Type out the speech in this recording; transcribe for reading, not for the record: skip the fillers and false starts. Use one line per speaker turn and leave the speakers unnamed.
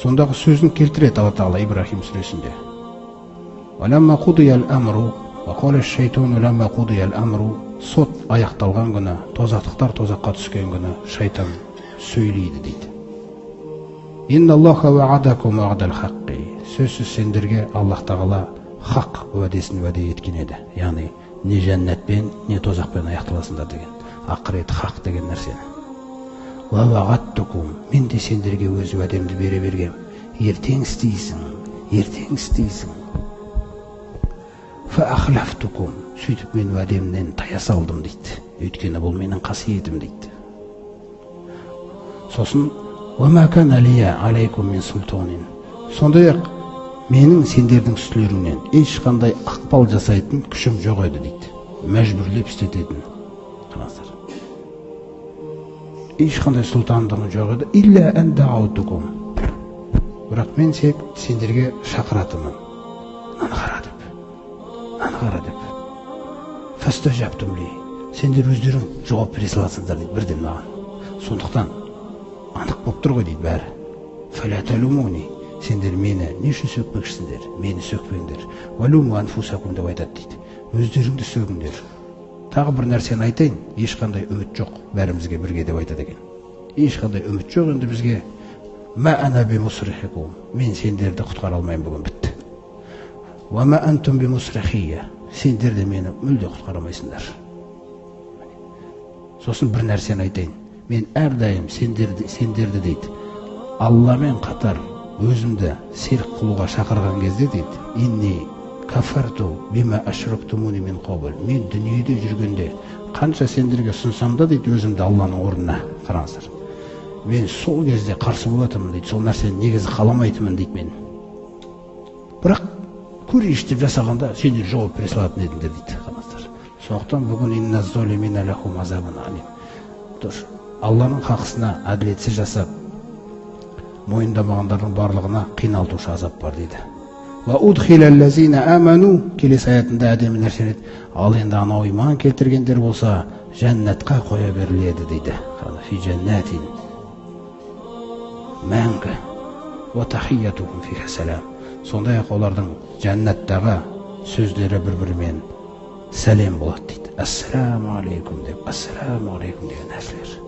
Сондағы сөзін келтіреді Алла Тағала Ибрахим сүресінде. وَلَمَّا قُضِيَ الْأَمْرُ وَقَالَ الشَّيْطَانُ لَمَّا قُضِيَ الْأَمْرُ Сот аяқталған күні, тозақтықтар тозаққа түскен күні шайтан сөйлейді дейді. إِنَّ اللَّهَ وَعَدَكُمْ وَعْدَ الْحَقِّ Сөзсіз сендерге Аллах Тағала хақ уәдесін уәде еткен еді. Яғни не жәннатпен, не тозақпен аяқталасыңдар деген. Ақырет хақ деген нәрсені. وَوَعَدْتُكُمْ Мен де сендерге өз уәдемді бере бергем. Ертең істейсің, ертең істейсің. فَأَخْلَفْتُكُمْ Сөйтіп мен уәдемнен тая салдым дейді. Өйткені бұл менің қасиетім дейді. Сосын وَمَا كَانَ لِيَ عَلَيْكُمْ مِنْ سُلْطَانٍ Сондай-ақ менің сендердің үстілеріңнен ешқандай ықпал жасайтын күшім жоқ еді дейді. Мәжбүрлеп істететін. Қараңыздар. Ешқандай сұлтандығым жоқ еді. إِلَّا أَنْ دَعَوْتُكُمْ Бірақ мен сендерге шақыратымын. Анғара деп. فَاسْتَجَبْتُمْ لِي Сендер өздерің жауап бере саласыңдар дейді бірден маған. Сондықтан анық болып тұр ғой дейді бәрі. فَلَا تَلُومُونِي Сендер мені не үшін сөкпекшісіңдер? Мені сөкпеңдер. وَلُومُوا أَنْفُسَكُمْ деп айтады дейді. Өздеріңді сөгіңдер. Тағы бір нәрсені айтайын, ешқандай үміт жоқ бәрімізге бірге деп айтады екен. Ешқандай үміт жоқ енді бізге. مَا أَنَا بِمُصْرِخِكُمْ Мен сендерді құтқара алмаймын бүгін бітті. وَمَا أَنْتُمْ بِمُصْرِخِيَّ Сендер де мені мүлде құтқарамайсыңдар. Сосын бір нәрсені айтайын. Мен әрдайым сендерді дейді. Алламен қатар өзімді серік қылуға шақырған кезде дейді. Инни кафарту бима ашрактумуни мин қабл. Мен дүниеде жүргенде қанша сендерге сұнсам да дейді өзімді Алланың орнына. Қараңыздар. Мен сол кезде қарсы болатынмын дейді. Сол нәрсені негізі қаламайтынмын дейді мен. Бірақ көрейіш деп жасағанда сендер жауап бере салатын едіңдер дейді. Қараңыздар. Сондықтан бүгін инна золимина лахум азабун алим. Дұрыс. Алланың хақысына әділетсіз жасап мойындамағандардың барлығына қиналтушы азап бар дейді. Ва удхилаллазина аману келесі аятында әдемі нәрсе еді. Ал енді анау иман келтіргендер болса жәннатқа қоя беріледі дейді. Фи жәннатин мәңгі ва тахиятухум фиха салам. Сондай-ақ олардың жәннаттағы сөздері бір-бірімен сәлем болады дейді. Ассаламу алейкум деп, ассаламу алейкум деген нәрселер.